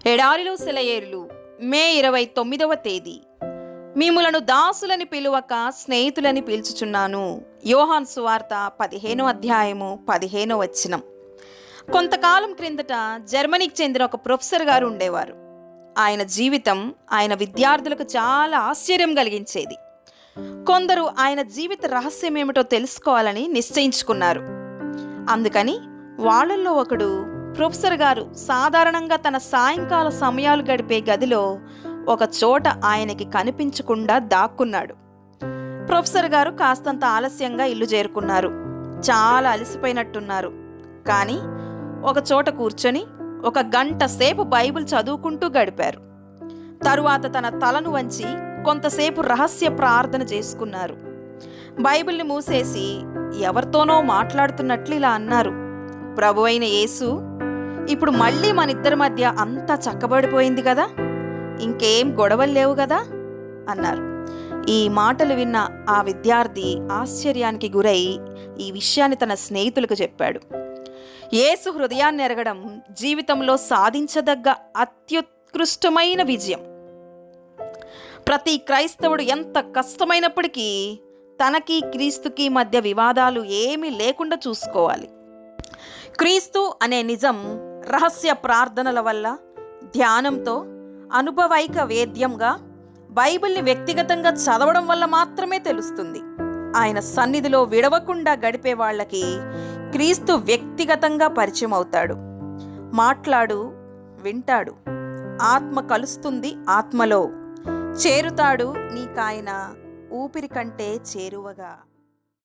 ఎడారిలో సెలయేరులు మే 29వ తేదీ. మిమ్ములను దాసులని పిలువక స్నేహితులని పిలుచుచున్నాను. యోహాను సువార్త 15వ అధ్యాయము 15వ వచనం. కొంతకాలం క్రిందట జర్మనీకి చెందిన ఒక ప్రొఫెసర్ గారు ఉండేవారు. ఆయన జీవితం ఆయన విద్యార్థులకు చాలా ఆశ్చర్యం కలిగించేది. కొందరు ఆయన జీవిత రహస్యం ఏమిటో తెలుసుకోవాలని నిశ్చయించుకున్నారు. అందుకని వాళ్ళల్లో ఒకడు ప్రొఫెసర్ గారు సాధారణంగా తన సాయంకాల సమయాలు గడిపే గదిలో ఒక చోట ఆయనకి కనిపించకుండా దాక్కున్నాడు. ప్రొఫెసర్ గారు కాస్తంత ఆలస్యంగా ఇల్లు చేరుకున్నారు. చాలా అలసిపోయినట్టున్నారు. కానీ ఒక చోట కూర్చొని 1 గంట సేపు బైబిల్ చదువుకుంటూ గడిపారు. తరువాత తన తలను వంచి కొంతసేపు రహస్య ప్రార్థన చేసుకున్నారు. బైబిల్ని మూసేసి ఎవరితోనో మాట్లాడుతున్నట్లు ఇలా అన్నారు: ప్రభువైన యేసు, ఇప్పుడు మళ్ళీ మన ఇద్దరి మధ్య అంతా చక్కబడిపోయింది కదా, ఇంకేం గొడవలు లేవు కదా అన్నారు. ఈ మాటలు విన్న ఆ విద్యార్థి ఆశ్చర్యానికి గురై ఈ విషయాన్ని తన స్నేహితులకు చెప్పాడు. యేసు హృదయాన్ని ఎరగడం జీవితంలో సాధించదగ్గ అత్యుత్కృష్టమైన విజయం. ప్రతి క్రైస్తవుడు ఎంత కష్టమైనప్పటికీ తనకి క్రీస్తుకి మధ్య వివాదాలు ఏమీ లేకుండా చూసుకోవాలి. క్రీస్తు అనే నిజం రహస్య ప్రార్థనల వల్ల, ధ్యానంతో, అనుభవైక వేద్యంగా, బైబిల్ని వ్యక్తిగతంగా చదవడం వల్ల మాత్రమే తెలుస్తుంది. ఆయన సన్నిధిలో విడవకుండా గడిపే వాళ్ళకి క్రీస్తు వ్యక్తిగతంగా పరిచయం అవుతాడు. మాట్లాడు, వింటాడు. ఆత్మ కలుస్తుంది ఆత్మలో. చేరుతాడు నీకాయన ఊపిరి కంటే చేరువగా.